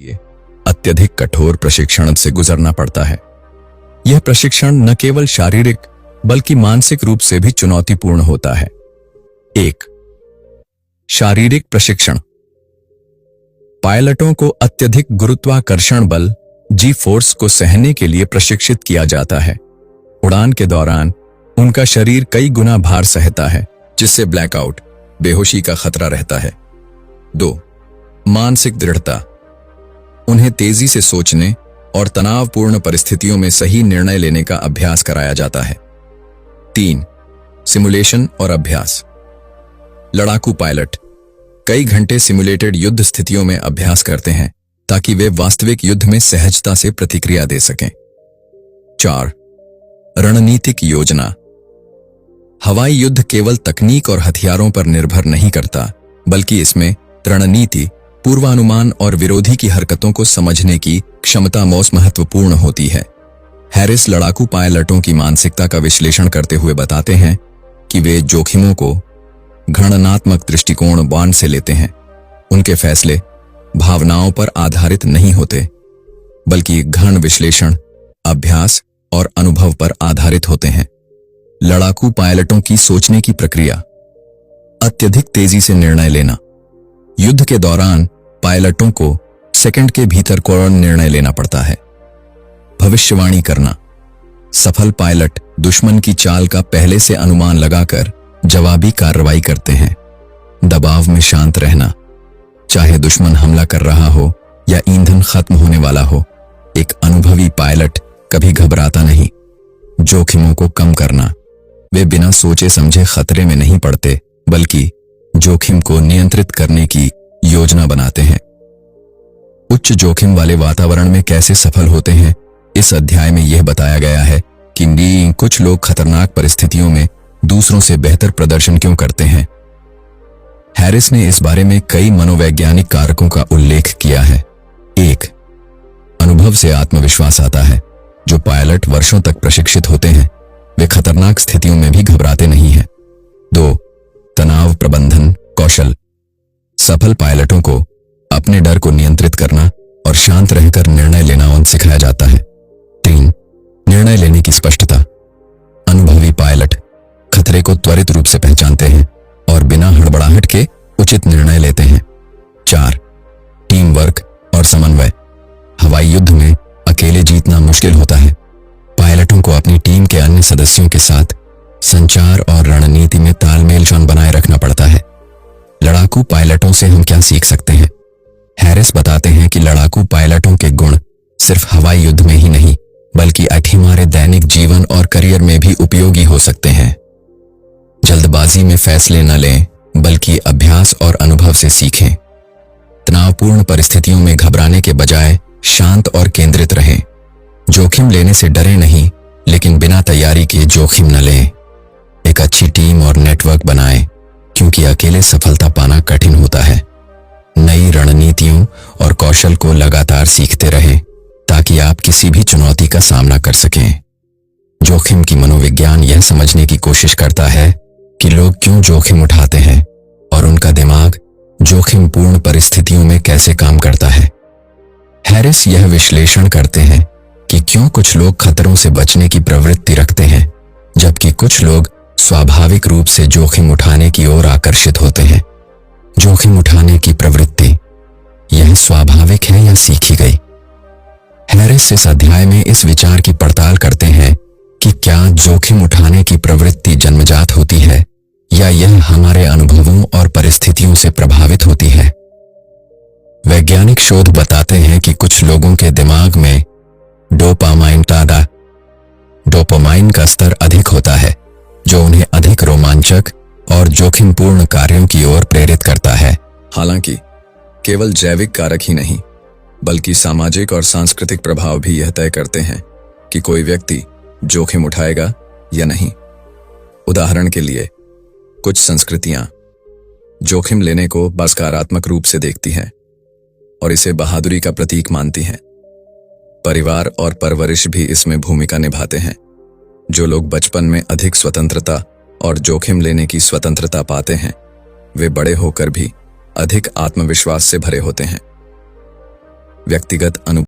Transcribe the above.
लिए अत्यधिक कठोर प्रशिक्षण से गुजरना पड़ता है। यह प्रशिक्षण न केवल शारीरिक बल्कि मानसिक रूप से भी चुनौतीपूर्ण होता है। 1. शारीरिक प्रशिक्षण। पायलटों को अत्यधिक गुरुत्वाकर्षण बल जी फोर्स को सहने के लिए प्रशिक्षित किया जाता है। उड़ान के दौरान उनका शरीर कई गुना भार सहता है, जिससे ब्लैकआउट, बेहोशी का खतरा रहता है। 2. मानसिक दृढ़ता। उन्हें तेजी से सोचने और तनावपूर्ण परिस्थितियों में सही निर्णय लेने का अभ्यास कराया जाता है। 3. सिमुलेशन और अभ्यास। लड़ाकू पायलट कई घंटे सिमुलेटेड युद्ध स्थितियों में अभ्यास करते हैं ताकि वे वास्तविक युद्ध में सहजता से प्रतिक्रिया दे सकें। 4. रणनीतिक योजना। हवाई युद्ध केवल तकनीक और हथियारों पर निर्भर नहीं करता, बल्कि इसमें रणनीति, पूर्वानुमान और विरोधी की हरकतों को समझने की क्षमता बहुत महत्वपूर्ण होती है। हैरिस लड़ाकू पायलटों की मानसिकता का विश्लेषण करते हुए बताते हैं कि वे जोखिमों को गणनात्मक दृष्टिकोण बाण से लेते हैं। उनके फैसले भावनाओं पर आधारित नहीं होते, बल्कि गहन विश्लेषण, अभ्यास और अनुभव पर आधारित होते हैं। लड़ाकू पायलटों की सोचने की प्रक्रिया। अत्यधिक तेजी से निर्णय लेना। युद्ध के दौरान पायलटों को सेकंड के भीतर कोई निर्णय लेना पड़ता है। भविष्यवाणी करना। सफल पायलट दुश्मन की चाल का पहले से अनुमान लगाकर जवाबी कार्रवाई करते हैं। दबाव में शांत रहना। चाहे दुश्मन हमला कर रहा हो या ईंधन खत्म होने वाला हो, एक अनुभवी पायलट कभी घबराता नहीं। जोखिमों को कम करना। वे बिना सोचे समझे खतरे में नहीं पड़ते, बल्कि जोखिम को नियंत्रित करने की योजना बनाते हैं। उच्च जोखिम वाले वातावरण में कैसे सफल होते हैं, इस अध्याय में यह बताया गया है कि कुछ लोग खतरनाक परिस्थितियों में दूसरों से बेहतर प्रदर्शन क्यों करते हैं। हैरिस ने इस बारे में कई मनोवैज्ञानिक कारकों का उल्लेख किया है। 1. अनुभव से आत्मविश्वास आता है। जो पायलट वर्षों तक प्रशिक्षित होते हैं, वे खतरनाक स्थितियों में भी घबराते नहीं हैं। 2. तनाव प्रबंधन कौशल। सफल पायलटों को अपने डर को नियंत्रित करना और शांत रहकर निर्णय लेना सिखाया जाता है। 3. निर्णय लेने की स्पष्टता। अनुभवी पायलट खतरे को त्वरित रूप से पहचानते हैं और बिना हड़बड़ाहट के उचित निर्णय लेते हैं। 4. टीम वर्क और समन्वय। हवाई युद्ध में अकेले जीतना मुश्किल होता है। पायलटों को अपनी टीम के अन्य सदस्यों के साथ संचार और रणनीति में तालमेल बनाए रखना पड़ता है। लड़ाकू पायलटों से हम क्या सीख सकते हैं? हैरिस बताते हैं कि लड़ाकू पायलटों के गुण सिर्फ हवाई युद्ध में ही नहीं, बल्कि हमारे दैनिक जीवन और करियर में भी उपयोगी हो सकते हैं। जल्दबाजी में फैसले न लें, बल्कि अभ्यास और अनुभव से सीखें। तनावपूर्ण परिस्थितियों में घबराने के बजाय शांत और केंद्रित रहें। जोखिम लेने से डरे नहीं, लेकिन बिना तैयारी के जोखिम न लें। एक अच्छी टीम और नेटवर्क बनाएं, क्योंकि अकेले सफलता पाना कठिन होता है। नई रणनीतियों और कौशल को लगातार सीखते रहें, ताकि आप किसी भी चुनौती का सामना कर सकें। जोखिम की मनोविज्ञान यह समझने की कोशिश करता है कि लोग क्यों जोखिम उठाते हैं और उनका दिमाग जोखिमपूर्ण परिस्थितियों में कैसे काम करता है। हैरिस यह विश्लेषण करते हैं कि क्यों कुछ लोग खतरों से बचने की प्रवृत्ति रखते हैं, जबकि कुछ लोग स्वाभाविक रूप से जोखिम उठाने की ओर आकर्षित होते हैं। जोखिम उठाने की प्रवृत्ति, यह स्वाभाविक है या सीखी गई? हैरिस इस अध्याय में इस विचार की पड़ताल करते हैं कि क्या जोखिम उठाने की प्रवृत्ति जन्मजात होती है या यह हमारे अनुभवों और परिस्थितियों से प्रभावित होती है। वैज्ञानिक शोध बताते हैं कि कुछ लोगों के दिमाग में डोपामाइन का स्तर अधिक होता है, जो उन्हें अधिक रोमांचक और जोखिमपूर्ण कार्यों की ओर प्रेरित करता है। हालांकि केवल जैविक कारक ही नहीं, बल्कि सामाजिक और सांस्कृतिक प्रभाव भी यह तय करते हैं कि कोई व्यक्ति जोखिम उठाएगा या नहीं। उदाहरण के लिए, कुछ संस्कृतियां जोखिम लेने को सकारात्मक रूप से देखती हैं और इसे बहादुरी का प्रतीक मानती हैं। परिवार और परवरिश भी इसमें भूमिका निभाते हैं। जो लोग बचपन में अधिक स्वतंत्रता और जोखिम लेने की स्वतंत्रता पाते हैं, वे बड़े होकर भी अधिक आत्मविश्वास से भरे होते हैं। व्यक्तिगत अनुभव